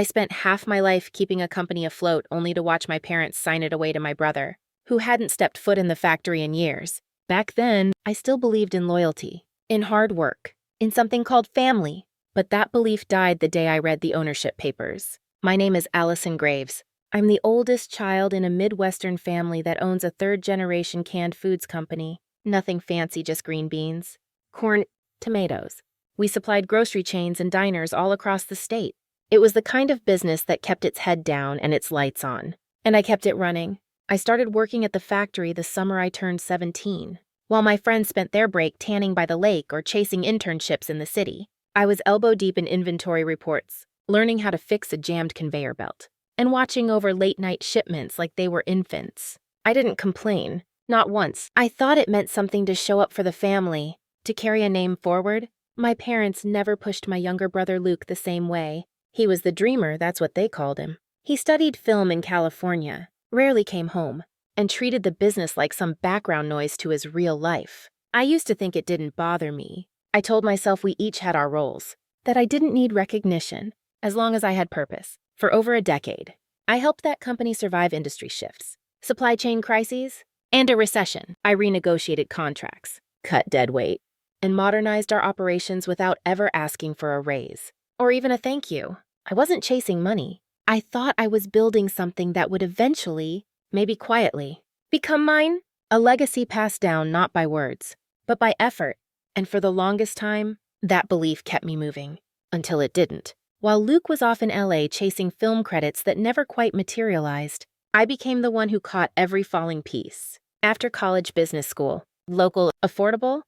I spent half my life keeping a company afloat only to watch my parents sign it away to my brother, who hadn't stepped foot in the factory in years. Back then, I still believed in loyalty, in hard work, in something called family. But that belief died the day I read the ownership papers. My name is Allison Graves. I'm the oldest child in a Midwestern family that owns a third-generation canned foods company. Nothing fancy, just green beans, corn, tomatoes. We supplied grocery chains and diners all across the state. It was the kind of business that kept its head down and its lights on. And I kept it running. I started working at the factory the summer I turned 17, while my friends spent their break tanning by the lake or chasing internships in the city. I was elbow deep in inventory reports, learning how to fix a jammed conveyor belt, and watching over late-night shipments like they were infants. I didn't complain, not once. I thought it meant something to show up for the family, to carry a name forward. My parents never pushed my younger brother Luke the same way. He was the dreamer, that's what they called him. He studied film in California, rarely came home, and treated the business like some background noise to his real life. I used to think it didn't bother me. I told myself we each had our roles, that I didn't need recognition, as long as I had purpose. For over a decade, I helped that company survive industry shifts, supply chain crises, and a recession. I renegotiated contracts, cut dead weight, and modernized our operations without ever asking for a raise, or even a thank you. I wasn't chasing money. I thought I was building something that would eventually, maybe quietly, become mine. A legacy passed down not by words, but by effort. And for the longest time, that belief kept me moving, until it didn't. While Luke was off in LA chasing film credits that never quite materialized, I became the one who caught every falling piece. After college business school, local, affordable,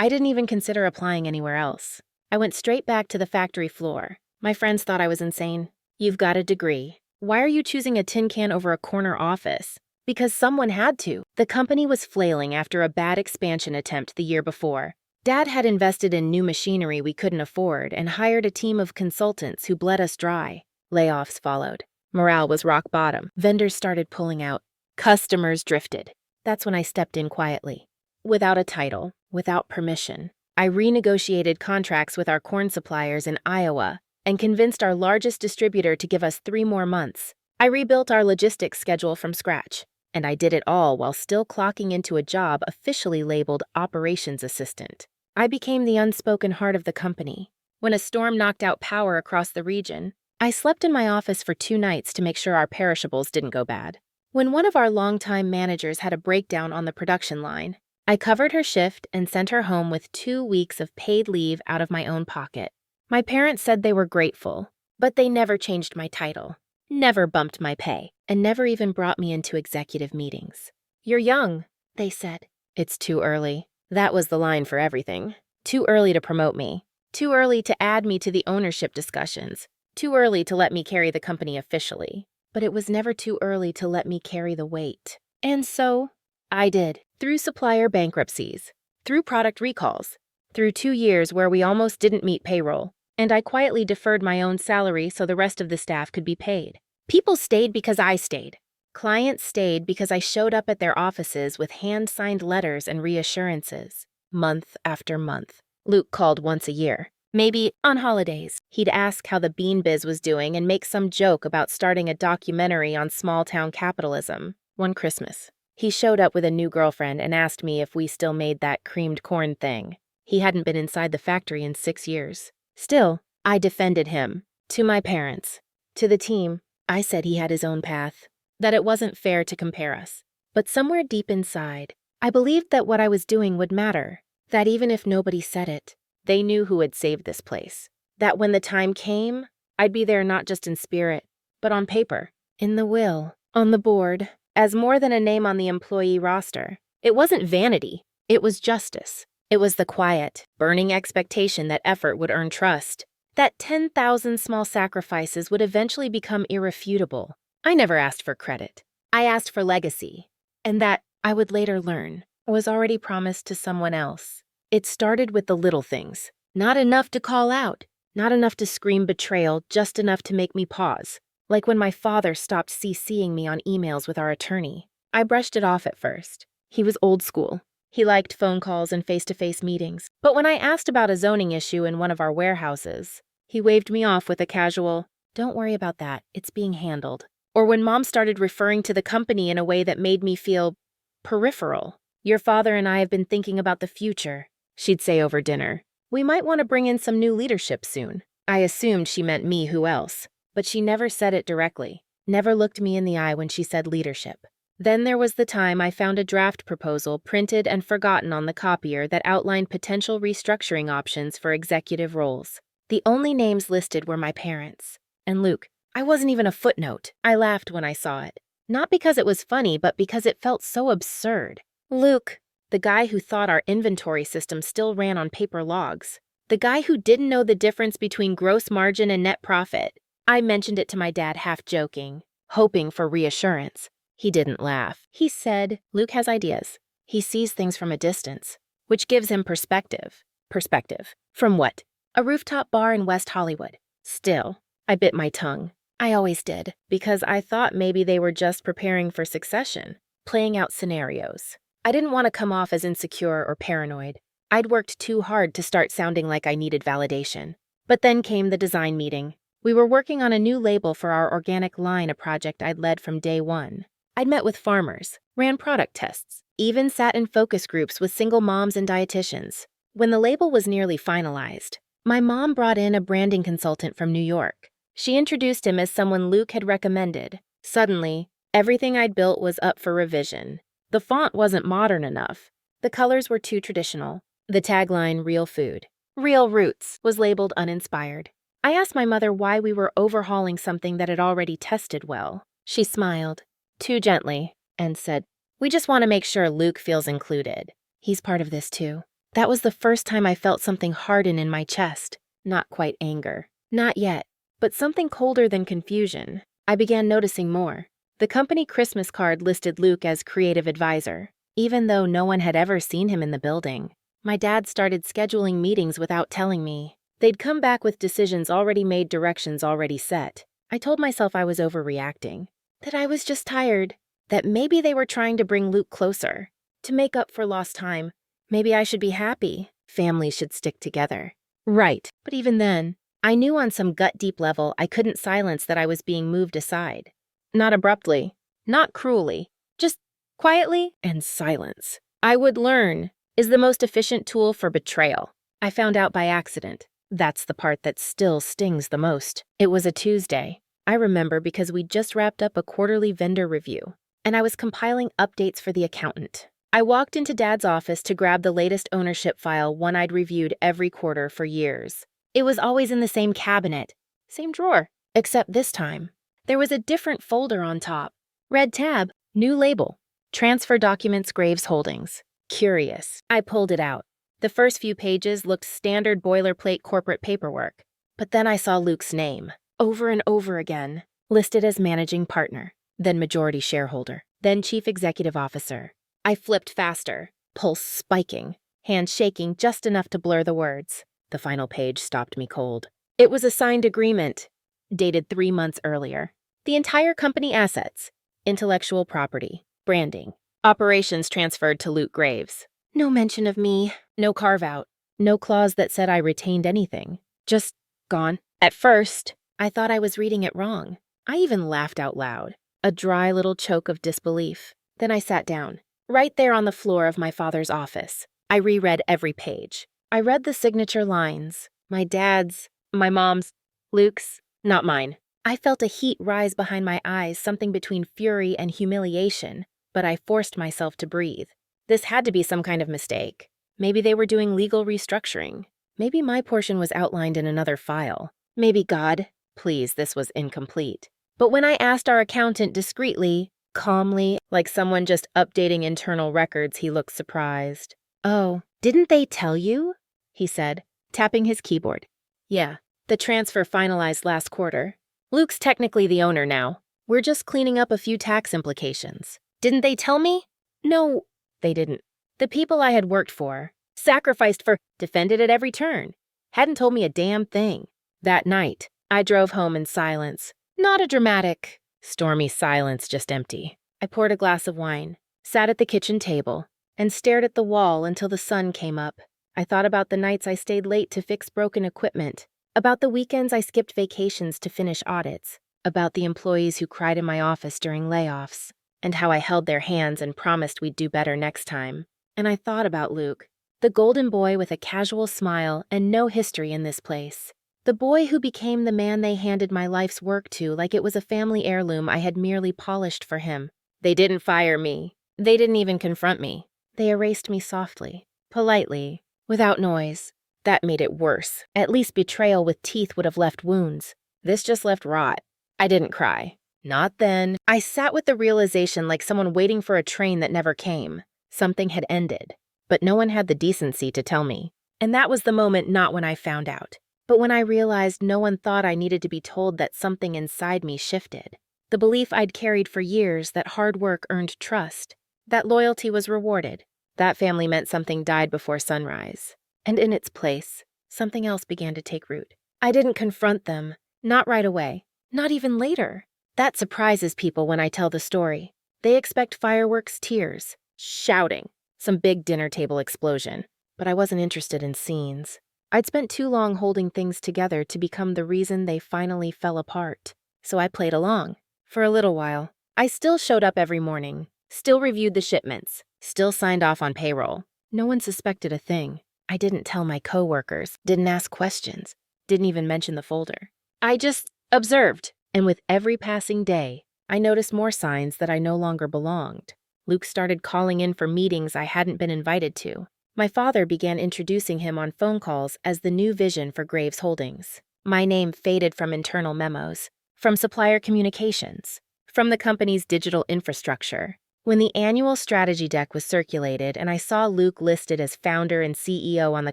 I didn't even consider applying anywhere else. I went straight back to the factory floor. My friends thought I was insane. You've got a degree. Why are you choosing a tin can over a corner office? Because someone had to. The company was flailing after a bad expansion attempt the year before. Dad had invested in new machinery we couldn't afford and hired a team of consultants who bled us dry. Layoffs followed. Morale was rock bottom. Vendors started pulling out. Customers drifted. That's when I stepped in quietly. Without a title, without permission, I renegotiated contracts with our corn suppliers in Iowa and convinced our largest distributor to give us 3 more months. I rebuilt our logistics schedule from scratch. And I did it all while still clocking into a job officially labeled operations assistant. I became the unspoken heart of the company. When a storm knocked out power across the region, I slept in my office for 2 nights to make sure our perishables didn't go bad. When one of our longtime managers had a breakdown on the production line, I covered her shift and sent her home with 2 weeks of paid leave out of my own pocket. My parents said they were grateful, but they never changed my title, never bumped my pay, and never even brought me into executive meetings. "You're young," they said. "It's too early." That was the line for everything. Too early to promote me. Too early to add me to the ownership discussions. Too early to let me carry the company officially. But it was never too early to let me carry the weight. And so, I did. Through supplier bankruptcies, through product recalls, through 2 years where we almost didn't meet payroll, and I quietly deferred my own salary so the rest of the staff could be paid. People stayed because I stayed. Clients stayed because I showed up at their offices with hand-signed letters and reassurances, month after month. Luke called once a year. Maybe on holidays, he'd ask how the bean biz was doing and make some joke about starting a documentary on small-town capitalism. One Christmas, he showed up with a new girlfriend and asked me if we still made that creamed corn thing. He hadn't been inside the factory in 6 years. Still, I defended him. To my parents. To the team, I said he had his own path. That it wasn't fair to compare us. But somewhere deep inside, I believed that what I was doing would matter. That even if nobody said it, they knew who had saved this place. That when the time came, I'd be there not just in spirit, but on paper, in the will, on the board, as more than a name on the employee roster. It wasn't vanity. It was justice. It was the quiet, burning expectation that effort would earn trust. That 10,000 small sacrifices would eventually become irrefutable. I never asked for credit. I asked for legacy. And that, I would later learn, was already promised to someone else. It started with the little things. Not enough to call out. Not enough to scream betrayal, just enough to make me pause. Like when my father stopped CCing me on emails with our attorney. I brushed it off at first. He was old school. He liked phone calls and face-to-face meetings. But when I asked about a zoning issue in one of our warehouses, he waved me off with a casual, Don't worry about that. It's being handled. Or when Mom started referring to the company in a way that made me feel peripheral. Your father and I have been thinking about the future, she'd say over dinner. We might want to bring in some new leadership soon. I assumed she meant me, who else? But she never said it directly, never looked me in the eye when she said leadership. Then there was the time I found a draft proposal printed and forgotten on the copier that outlined potential restructuring options for executive roles. The only names listed were my parents. And Luke. I wasn't even a footnote. I laughed when I saw it. Not because it was funny, but because it felt so absurd. Luke, the guy who thought our inventory system still ran on paper logs. The guy who didn't know the difference between gross margin and net profit. I mentioned it to my dad half joking, hoping for reassurance. He didn't laugh. He said, Luke has ideas. He sees things from a distance, which gives him perspective. Perspective. From what? A rooftop bar in West Hollywood. Still, I bit my tongue. I always did, because I thought maybe they were just preparing for succession, playing out scenarios. I didn't want to come off as insecure or paranoid. I'd worked too hard to start sounding like I needed validation. But then came the design meeting. We were working on a new label for our organic line, a project I'd led from day one. I'd met with farmers, ran product tests, even sat in focus groups with single moms and dietitians. When the label was nearly finalized, my mom brought in a branding consultant from New York. She introduced him as someone Luke had recommended. Suddenly, everything I'd built was up for revision. The font wasn't modern enough. The colors were too traditional. The tagline, Real Food, Real Roots, was labeled uninspired. I asked my mother why we were overhauling something that had already tested well. She smiled, too gently, and said, We just want to make sure Luke feels included. He's part of this too. That was the first time I felt something harden in my chest. Not quite anger. Not yet. But something colder than confusion. I began noticing more. The company Christmas card listed Luke as creative advisor, even though no one had ever seen him in the building. My dad started scheduling meetings without telling me. They'd come back with decisions already made, directions already set. I told myself I was overreacting, that I was just tired, that maybe they were trying to bring Luke closer, to make up for lost time. Maybe I should be happy. Families should stick together. Right, but even then, I knew on some gut-deep level I couldn't silence that I was being moved aside. Not abruptly, not cruelly, just quietly and silence. I would learn is the most efficient tool for betrayal. I found out by accident. That's the part that still stings the most. It was a Tuesday. I remember because we'd just wrapped up a quarterly vendor review, and I was compiling updates for the accountant. I walked into Dad's office to grab the latest ownership file, one I'd reviewed every quarter for years. It was always in the same cabinet, same drawer, except this time. There was a different folder on top. Red tab, new label, transfer documents Graves Holdings. Curious. I pulled it out. The first few pages looked standard boilerplate corporate paperwork. But then I saw Luke's name, over and over again, listed as managing partner, then majority shareholder, then chief executive officer. I flipped faster, pulse spiking, hand shaking just enough to blur the words. The final page stopped me cold. It was a signed agreement, dated 3 months earlier. The entire company assets, intellectual property, branding, operations transferred to Luke Graves. No mention of me, no carve-out, no clause that said I retained anything. Just gone. At first, I thought I was reading it wrong. I even laughed out loud, a dry little choke of disbelief. Then I sat down, right there on the floor of my father's office. I reread every page. I read the signature lines, my dad's, my mom's, Luke's, not mine. I felt a heat rise behind my eyes, something between fury and humiliation, but I forced myself to breathe. This had to be some kind of mistake. Maybe they were doing legal restructuring. Maybe my portion was outlined in another file. Maybe God, please, this was incomplete. But when I asked our accountant discreetly, calmly, like someone just updating internal records, he looked surprised. Oh, didn't they tell you? He said, tapping his keyboard. Yeah, the transfer finalized last quarter. Luke's technically the owner now. We're just cleaning up a few tax implications. Didn't they tell me? No, they didn't. The people I had worked for, sacrificed for, defended at every turn, hadn't told me a damn thing. That night, I drove home in silence. Not a dramatic, stormy silence, just empty. I poured a glass of wine, sat at the kitchen table, and stared at the wall until the sun came up. I thought about the nights I stayed late to fix broken equipment, About the weekends I skipped vacations to finish audits, about the employees who cried in my office during layoffs, and how I held their hands and promised we'd do better next time. And I thought about Luke, the golden boy with a casual smile and no history in this place. The boy who became the man they handed my life's work to like it was a family heirloom I had merely polished for him. They didn't fire me. They didn't even confront me. They erased me softly, politely, without noise. That made it worse. At least betrayal with teeth would have left wounds. This just left rot. I didn't cry. Not then. I sat with the realization like someone waiting for a train that never came. Something had ended. But no one had the decency to tell me. And that was the moment not when I found out, but when I realized no one thought I needed to be told that something inside me shifted. The belief I'd carried for years that hard work earned trust, that loyalty was rewarded. That family meant something died before sunrise. And in its place, something else began to take root. I didn't confront them, not right away, not even later. That surprises people when I tell the story. They expect fireworks, tears, shouting, some big dinner table explosion. But I wasn't interested in scenes. I'd spent too long holding things together to become the reason they finally fell apart. So I played along. For a little while. I still showed up every morning, still reviewed the shipments, still signed off on payroll. No one suspected a thing. I didn't tell my coworkers, didn't ask questions, didn't even mention the folder. I just observed, and with every passing day, I noticed more signs that I no longer belonged. Luke started calling in for meetings I hadn't been invited to. My father began introducing him on phone calls as the new vision for Graves Holdings. My name faded from internal memos, from supplier communications, from the company's digital infrastructure. When the annual strategy deck was circulated and I saw Luke listed as founder and CEO on the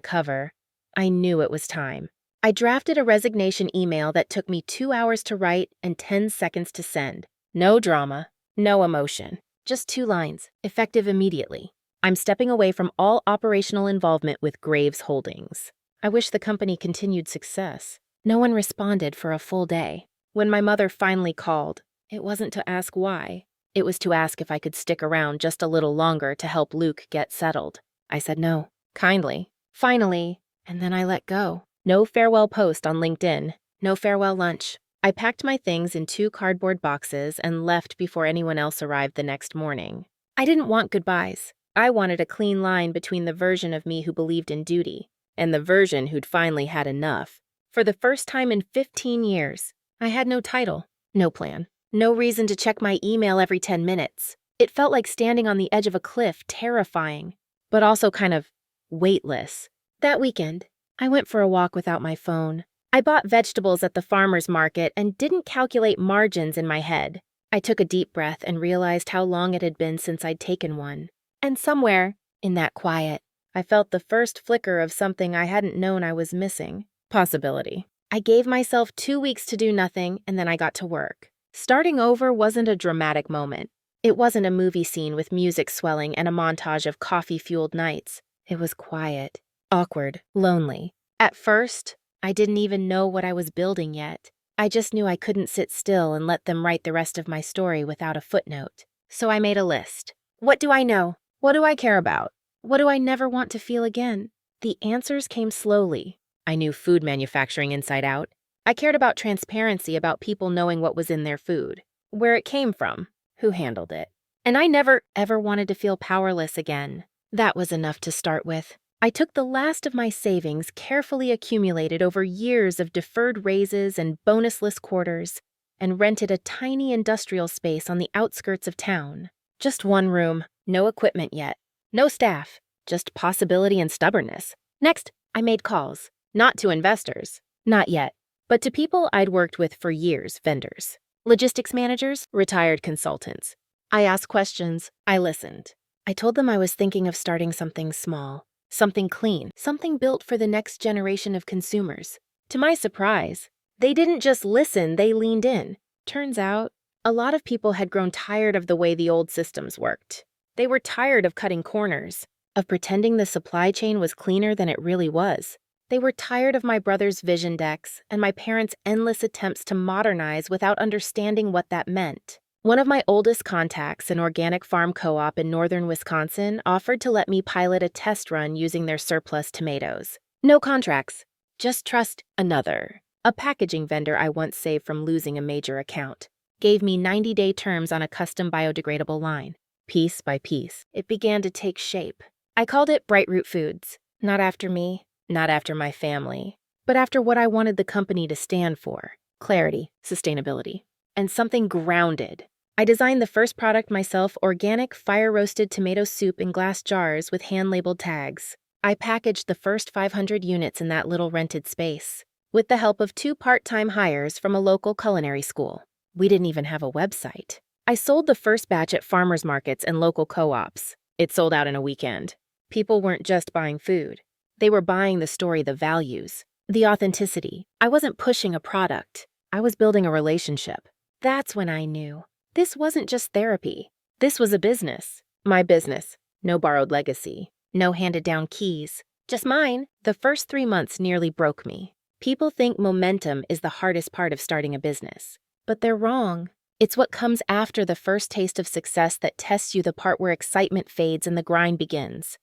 cover, I knew it was time. I drafted a resignation email that took me 2 hours to write and 10 seconds to send. No drama, no emotion, just 2 lines, effective immediately. I'm stepping away from all operational involvement with Graves Holdings. I wish the company continued success. No one responded for a full day. When my mother finally called, it wasn't to ask why. It was to ask if I could stick around just a little longer to help Luke get settled. I said no, kindly, finally, and then I let go. No farewell post on LinkedIn, no farewell lunch. I packed my things in 2 cardboard boxes and left before anyone else arrived the next morning. I didn't want goodbyes. I wanted a clean line between the version of me who believed in duty and the version who'd finally had enough. For the first time in 15 years, I had no title, no plan. No reason to check my email every 10 minutes. It felt like standing on the edge of a cliff, terrifying, but also kind of weightless. That weekend, I went for a walk without my phone. I bought vegetables at the farmer's market and didn't calculate margins in my head. I took a deep breath and realized how long it had been since I'd taken one. And somewhere, in that quiet, I felt the first flicker of something I hadn't known I was missing. Possibility. I gave myself 2 weeks to do nothing, and then I got to work. Starting over wasn't a dramatic moment. It wasn't a movie scene with music swelling and a montage of coffee-fueled nights. It was quiet, awkward, lonely. At first, I didn't even know what I was building yet. I just knew I couldn't sit still and let them write the rest of my story without a footnote. So I made a list. What do I know? What do I care about? What do I never want to feel again? The answers came slowly. I knew food manufacturing inside out. I cared about transparency, about people knowing what was in their food, where it came from, who handled it. And I never, ever wanted to feel powerless again. That was enough to start with. I took the last of my savings, carefully accumulated over years of deferred raises and bonusless quarters, and rented a tiny industrial space on the outskirts of town. Just 1 room, no equipment yet, no staff, just possibility and stubbornness. Next, I made calls, not to investors, not yet. But to people I'd worked with for years, vendors, logistics managers, retired consultants. I asked questions. I listened. I told them I was thinking of starting something small, something clean, something built for the next generation of consumers. To my surprise, they didn't just listen, they leaned in. Turns out, a lot of people had grown tired of the way the old systems worked. They were tired of cutting corners, of pretending the supply chain was cleaner than it really was. They were tired of my brother's vision decks and my parents' endless attempts to modernize without understanding what that meant. One of my oldest contacts, an organic farm co-op in northern Wisconsin, offered to let me pilot a test run using their surplus tomatoes. No contracts, Just trust another. A packaging vendor I once saved from losing a major account gave me 90-day terms on a custom biodegradable line. Piece by piece, it began to take shape. I called it Bright Root Foods. Not after me, not after my family, but after what I wanted the company to stand for: clarity, sustainability, and something grounded. I designed the first product myself: organic, fire-roasted tomato soup in glass jars with hand-labeled tags. I packaged the first 500 units in that little rented space, with the help of 2 part-time hires from a local culinary school. We didn't even have a website. I sold the first batch at farmers markets and local co-ops. It sold out in a weekend. People weren't just buying food. They were buying the story, the values, the authenticity. I wasn't pushing a product. I was building a relationship. That's when I knew. This wasn't just therapy. This was a business. My business. No borrowed legacy. No handed down keys. Just mine. The first 3 months nearly broke me. People think momentum is the hardest part of starting a business. But they're wrong. It's what comes after the first taste of success that tests you, the part where excitement fades and the grind begins.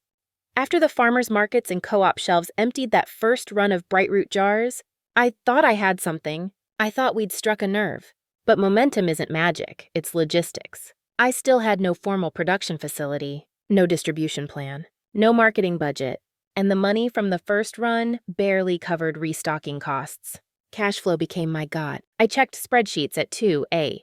After the farmers markets and co-op shelves emptied that first run of Bright Root jars, I thought I had something. I thought we'd struck a nerve. But momentum isn't magic, it's logistics. I still had no formal production facility, no distribution plan, no marketing budget, and the money from the first run barely covered restocking costs. Cash flow became my god. I checked spreadsheets at 2A.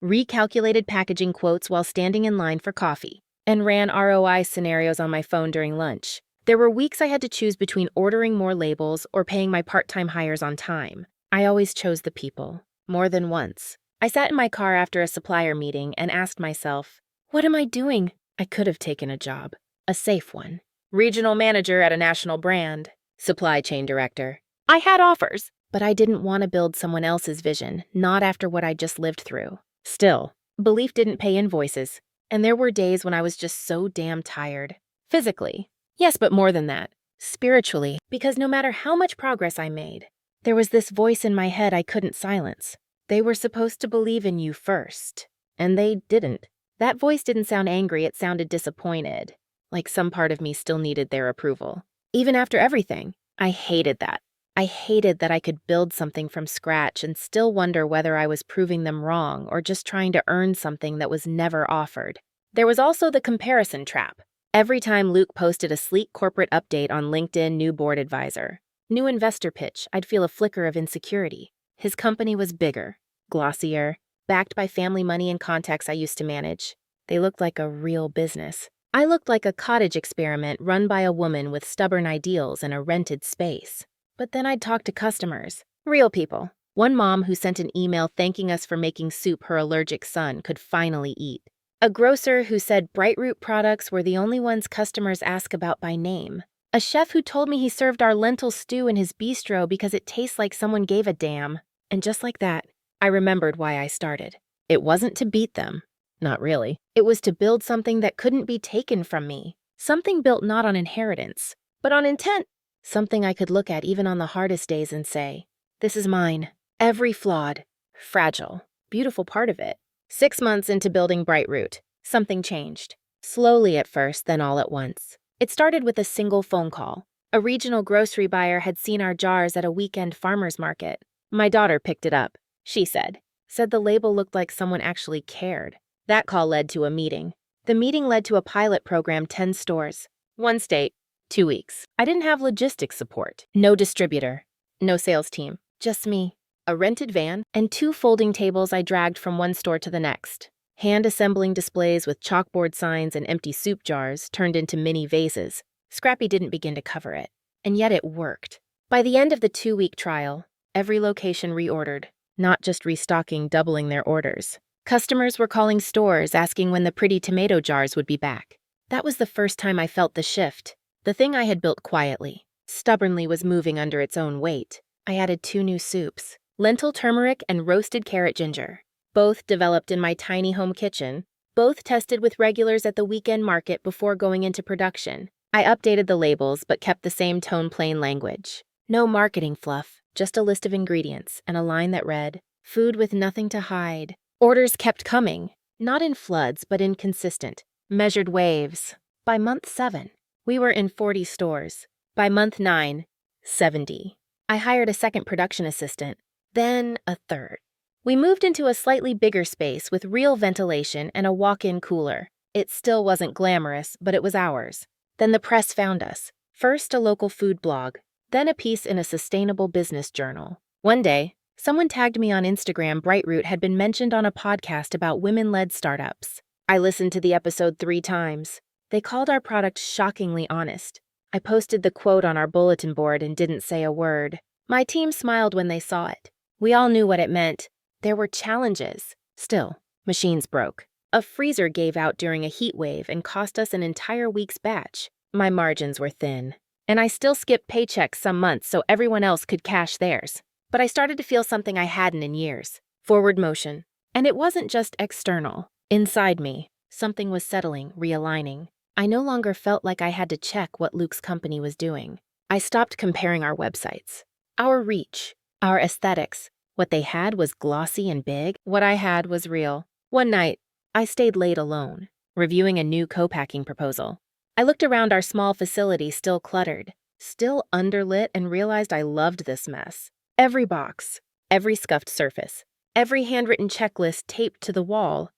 Recalculated packaging quotes while standing in line for coffee, and ran ROI scenarios on my phone during lunch. There were weeks I had to choose between ordering more labels or paying my part-time hires on time. I always chose the people. More than once. I sat in my car after a supplier meeting and asked myself, what am I doing? I could have taken a job. A safe one. Regional manager at a national brand. Supply chain director. I had offers, but I didn't want to build someone else's vision, not after what I just lived through. Still, belief didn't pay invoices, and there were days when I was just so damn tired. Physically, yes, but more than that. Spiritually, because no matter how much progress I made, there was this voice in my head I couldn't silence. They were supposed to believe in you first, and they didn't. That voice didn't sound angry, it sounded disappointed, like some part of me still needed their approval. Even after everything, I hated that. I hated that I could build something from scratch and still wonder whether I was proving them wrong or just trying to earn something that was never offered. There was also the comparison trap. Every time Luke posted a sleek corporate update on LinkedIn, new board advisor, new investor pitch, I'd feel a flicker of insecurity. His company was bigger, glossier, backed by family money and contacts I used to manage. They looked like a real business. I looked like a cottage experiment run by a woman with stubborn ideals in a rented space. But then I'd talk to customers, real people. One mom who sent an email thanking us for making soup her allergic son could finally eat. A grocer who said Bright Root products were the only ones customers ask about by name. A chef who told me he served our lentil stew in his bistro because it tastes like someone gave a damn. And just like that, I remembered why I started. It wasn't to beat them. Not really. It was to build something that couldn't be taken from me. Something built not on inheritance, but on intent. Something I could look at even on the hardest days and say, this is mine. Every flawed, fragile, beautiful part of it. 6 months into building Bright Root, something changed. Slowly at first, then all at once. It started with a single phone call. A regional grocery buyer had seen our jars at a weekend farmer's market. My daughter picked it up. She said the label looked like someone actually cared. That call led to a meeting. The meeting led to a pilot program, 10 stores. 1 state. 2 weeks. I didn't have logistics support. No distributor. No sales team. Just me. A rented van and 2 folding tables I dragged from one store to the next. Hand-assembling displays with chalkboard signs and empty soup jars turned into mini vases. Scrappy didn't begin to cover it. And yet it worked. By the end of the 2-week trial, every location reordered. Not just restocking, doubling their orders. Customers were calling stores asking when the pretty tomato jars would be back. That was the first time I felt the shift. The thing I had built quietly, stubbornly, was moving under its own weight. I added 2 new soups, lentil turmeric and roasted carrot ginger. Both developed in my tiny home kitchen, both tested with regulars at the weekend market before going into production. I updated the labels but kept the same tone, plain language. No marketing fluff, just a list of ingredients and a line that read, food with nothing to hide. Orders kept coming, not in floods but in consistent, measured waves. By month 7, We were in 40 stores. By month 9, 70. I hired a second production assistant, then a third. We moved into a slightly bigger space with real ventilation and a walk-in cooler. It still wasn't glamorous, but it was ours. Then the press found us. First a local food blog, then a piece in a sustainable business journal. One day, someone tagged me on Instagram. Brightroot had been mentioned on a podcast about women-led startups. I listened to the episode 3 times. They called our product shockingly honest. I posted the quote on our bulletin board and didn't say a word. My team smiled when they saw it. We all knew what it meant. There were challenges. Still, machines broke. A freezer gave out during a heat wave and cost us an entire week's batch. My margins were thin, and I still skipped paychecks some months so everyone else could cash theirs. But I started to feel something I hadn't in years. Forward motion. And it wasn't just external. Inside me, something was settling, realigning. I no longer felt like I had to check what Luke's company was doing. I stopped comparing our websites. Our reach, our aesthetics. What they had was glossy and big. What I had was real. One night, I stayed late alone, reviewing a new co-packing proposal. I looked around our small facility, still cluttered, still underlit, and realized I loved this mess. Every box, every scuffed surface, every handwritten checklist taped to the wall.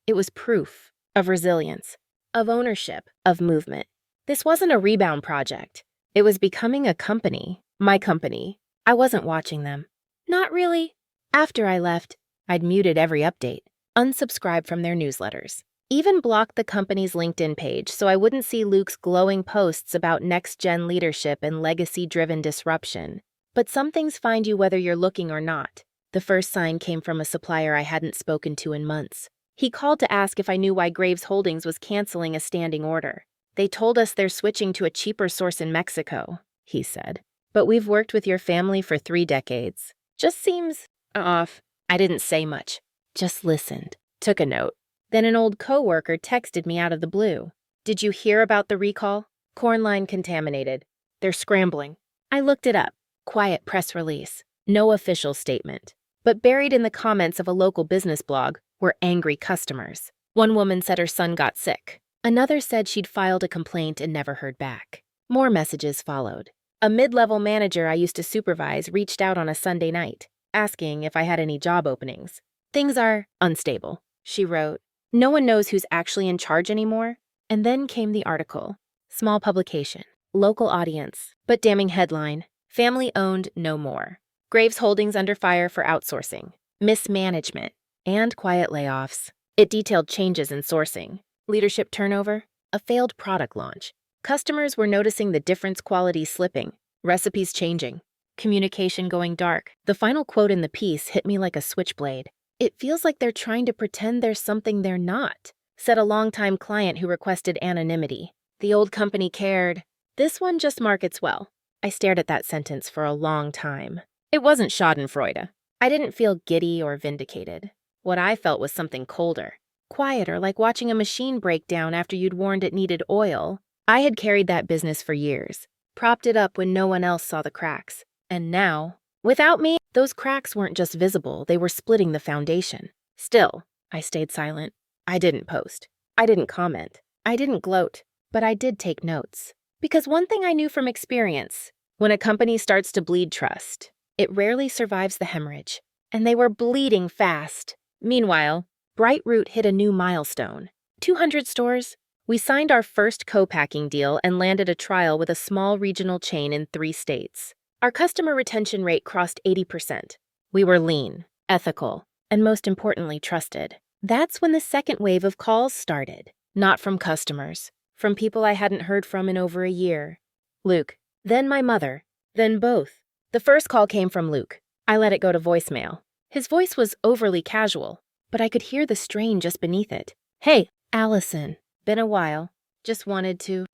It was proof of resilience, of ownership, of movement. This wasn't a rebound project. It was becoming a company, my company. I wasn't watching them. Not really. After I left, I'd muted every update, unsubscribed from their newsletters, even blocked the company's LinkedIn page so I wouldn't see Luke's glowing posts about next-gen leadership and legacy-driven disruption. But some things find you whether you're looking or not. The first sign came from a supplier I hadn't spoken to in months. He called to ask if I knew why Graves Holdings was canceling a standing order. They told us they're switching to a cheaper source in Mexico, he said. But we've worked with your family for 3 decades. Just seems off. I didn't say much, just listened, took a note. Then an old coworker texted me out of the blue. Did you hear about the recall? Corn line contaminated. They're scrambling. I looked it up. Quiet press release. No official statement. But buried in the comments of a local business blog were angry customers. One woman said her son got sick. Another said she'd filed a complaint and never heard back. More messages followed. A mid-level manager I used to supervise reached out on a Sunday night, asking if I had any job openings. Things are unstable, she wrote. No one knows who's actually in charge anymore. And then came the article. Small publication, local audience, but damning headline. Family owned no more. Graves Holdings under fire for outsourcing, mismanagement, and quiet layoffs. It detailed changes in sourcing, leadership turnover, a failed product launch. Customers were noticing the difference, quality slipping, recipes changing, communication going dark. The final quote in the piece hit me like a switchblade. It feels like they're trying to pretend there's something they're not, said a longtime client who requested anonymity. The old company cared. This one just markets well. I stared at that sentence for a long time. It wasn't schadenfreude. I didn't feel giddy or vindicated. What I felt was something colder, quieter, like watching a machine break down after you'd warned it needed oil. I had carried that business for years, propped it up when no one else saw the cracks. And now, without me, those cracks weren't just visible, they were splitting the foundation. Still, I stayed silent. I didn't post. I didn't comment. I didn't gloat. But I did take notes. Because one thing I knew from experience, when a company starts to bleed trust, it rarely survives the hemorrhage. And they were bleeding fast. Meanwhile, Brightroot hit a new milestone. 200 stores. We signed our first co-packing deal and landed a trial with a small regional chain in 3 states. Our customer retention rate crossed 80%. We were lean, ethical, and most importantly, trusted. That's when the second wave of calls started. Not from customers, from people I hadn't heard from in over a year. Luke, then my mother, then both. The first call came from Luke. I let it go to voicemail. His voice was overly casual, but I could hear the strain just beneath it. Hey, Allison. Been a while. Just wanted to,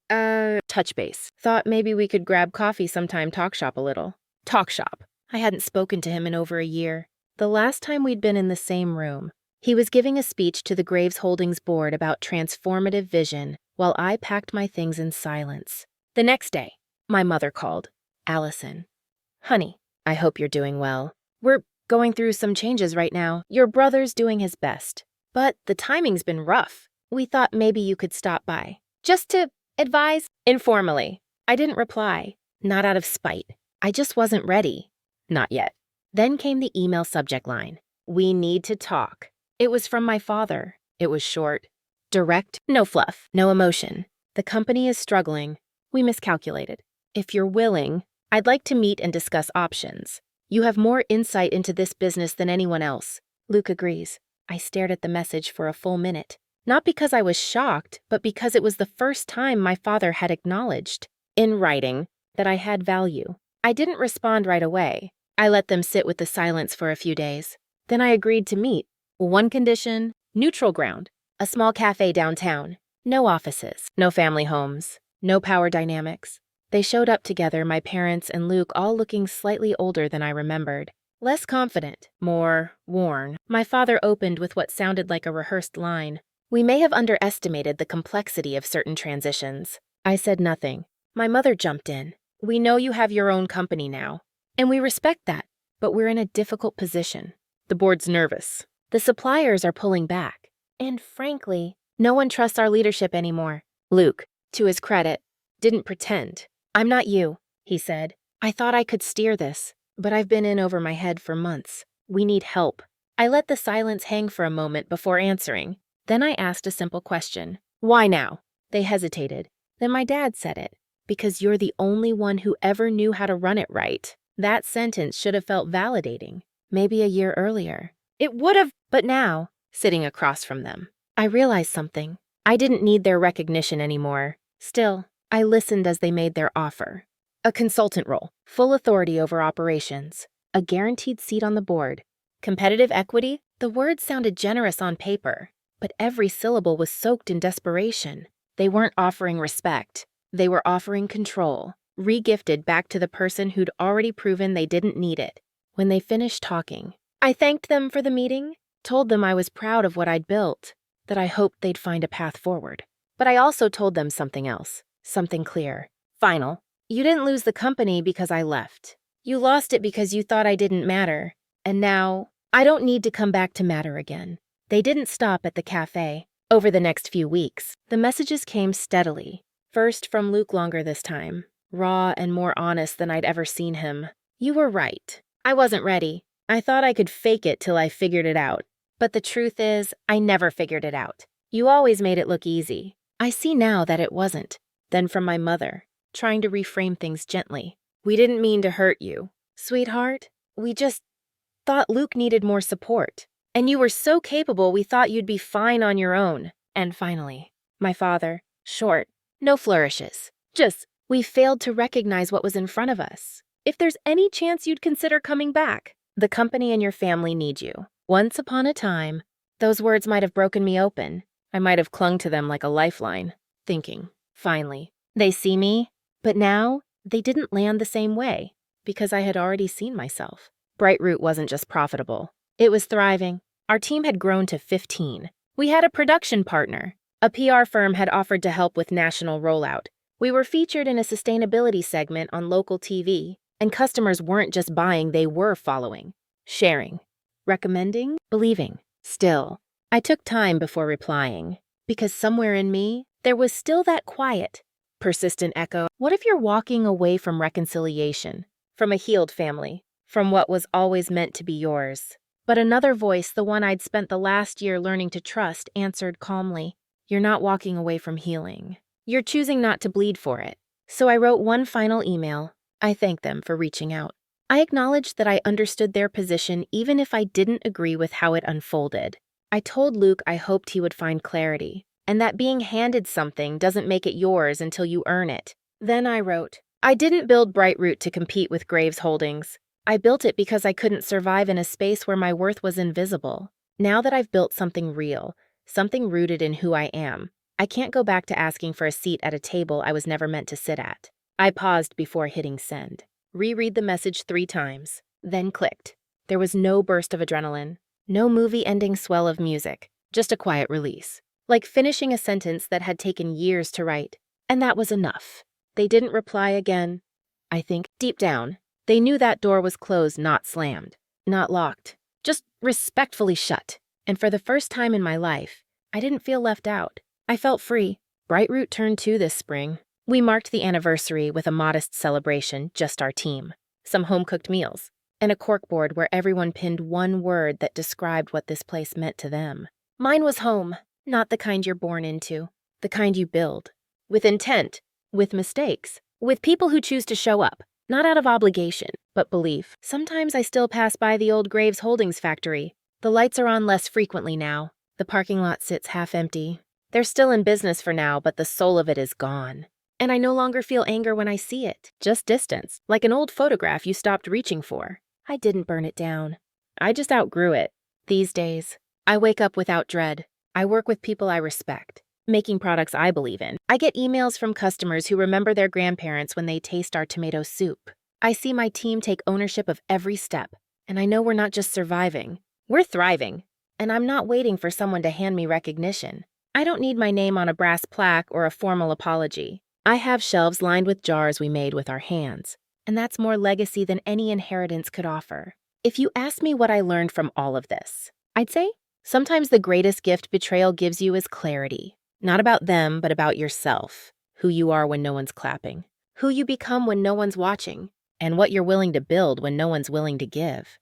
touch base. Thought maybe we could grab coffee sometime, talk shop a little. Talk shop. I hadn't spoken to him in over a year. The last time we'd been in the same room. He was giving a speech to the Graves Holdings board about transformative vision while I packed my things in silence. The next day, my mother called. Allison. Honey, I hope you're doing well. We're going through some changes right now. Your brother's doing his best. But the timing's been rough. We thought maybe you could stop by. Just to Advise informally. I didn't reply, not out of spite. I just wasn't ready. Not yet. Then came the email subject line. We need to talk. It was from my father. It was short, direct, no fluff, no emotion. The company is struggling. We miscalculated. If you're willing, I'd like to meet and discuss options. You have more insight into this business than anyone else. Luke agrees. I stared at the message for a full minute. Not because I was shocked, but because it was the first time my father had acknowledged, in writing, that I had value. I didn't respond right away. I let them sit with the silence for a few days. Then I agreed to meet. One condition, neutral ground. A small cafe downtown. No offices, no family homes, no power dynamics. They showed up together, my parents and Luke, all looking slightly older than I remembered. Less confident, more worn. My father opened with what sounded like a rehearsed line. We may have underestimated the complexity of certain transitions. I said nothing. My mother jumped in. We know you have your own company now, and we respect that, but we're in a difficult position. The board's nervous. The suppliers are pulling back. And frankly, no one trusts our leadership anymore. Luke, to his credit, didn't pretend. I'm not you, he said. I thought I could steer this, but I've been in over my head for months. We need help. I let the silence hang for a moment before answering. Then I asked a simple question. Why now? They hesitated. Then my dad said it. Because you're the only one who ever knew how to run it right. That sentence should have felt validating. Maybe a year earlier. It would have, but now, sitting across from them, I realized something. I didn't need their recognition anymore. Still, I listened as they made their offer. A consultant role, full authority over operations, a guaranteed seat on the board. Competitive equity? The words sounded generous on paper, but every syllable was soaked in desperation. They weren't offering respect. They were offering control, re-gifted back to the person who'd already proven they didn't need it. When they finished talking, I thanked them for the meeting, told them I was proud of what I'd built, that I hoped they'd find a path forward. But I also told them something else, something clear. Final. You didn't lose the company because I left. You lost it because you thought I didn't matter. And now, I don't need to come back to matter again. They didn't stop at the cafe. Over the next few weeks, the messages came steadily. First from Luke longer this time, raw and more honest than I'd ever seen him. You were right. I wasn't ready. I thought I could fake it till I figured it out. But the truth is, I never figured it out. You always made it look easy. I see now that it wasn't. Then from my mother, trying to reframe things gently. We didn't mean to hurt you, sweetheart. We just thought Luke needed more support. And you were so capable we thought you'd be fine on your own. And finally, my father, short, no flourishes. Just, we failed to recognize what was in front of us. If there's any chance you'd consider coming back, the company and your family need you. Once upon a time, those words might have broken me open. I might have clung to them like a lifeline, thinking, finally, they see me. But now, they didn't land the same way, because I had already seen myself. Brightroot wasn't just profitable. It was thriving. Our team had grown to 15. We had a production partner. A PR firm had offered to help with national rollout. We were featured in a sustainability segment on local TV, and customers weren't just buying, they were following, sharing, recommending, believing. Still, I took time before replying, because somewhere in me, there was still that quiet, persistent echo. What if you're walking away from reconciliation, from a healed family, from what was always meant to be yours? But another voice, the one I'd spent the last year learning to trust, answered calmly, you're not walking away from healing. You're choosing not to bleed for it. So I wrote one final email. I thanked them for reaching out. I acknowledged that I understood their position even if I didn't agree with how it unfolded. I told Luke I hoped he would find clarity, and that being handed something doesn't make it yours until you earn it. Then I wrote, I didn't build Brightroot to compete with Graves Holdings. I built it because I couldn't survive in a space where my worth was invisible. Now that I've built something real, something rooted in who I am, I can't go back to asking for a seat at a table I was never meant to sit at. I paused before hitting send. Reread the message 3 times, then clicked. There was no burst of adrenaline, no movie-ending swell of music, just a quiet release, like finishing a sentence that had taken years to write. And that was enough. They didn't reply again. I think, deep down, they knew that door was closed, not slammed, not locked, just respectfully shut. And for the first time in my life, I didn't feel left out. I felt free. Brightroot turned 2 this spring. We marked the anniversary with a modest celebration, just our team, some home-cooked meals, and a corkboard where everyone pinned one word that described what this place meant to them. Mine was home, not the kind you're born into, the kind you build. With intent, with mistakes, with people who choose to show up, not out of obligation, but belief. Sometimes I still pass by the old Graves Holdings factory. The lights are on less frequently now. The parking lot sits half empty. They're still in business for now, but the soul of it is gone. And I no longer feel anger when I see it, just distance, like an old photograph you stopped reaching for. I didn't burn it down. I just outgrew it. These days, I wake up without dread. I work with people I respect, making products I believe in. I get emails from customers who remember their grandparents when they taste our tomato soup. I see my team take ownership of every step, and I know we're not just surviving, we're thriving. And I'm not waiting for someone to hand me recognition. I don't need my name on a brass plaque or a formal apology. I have shelves lined with jars we made with our hands, and that's more legacy than any inheritance could offer. If you ask me what I learned from all of this, I'd say sometimes the greatest gift betrayal gives you is clarity. Not about them, but about yourself. Who you are when no one's clapping. Who you become when no one's watching. And what you're willing to build when no one's willing to give.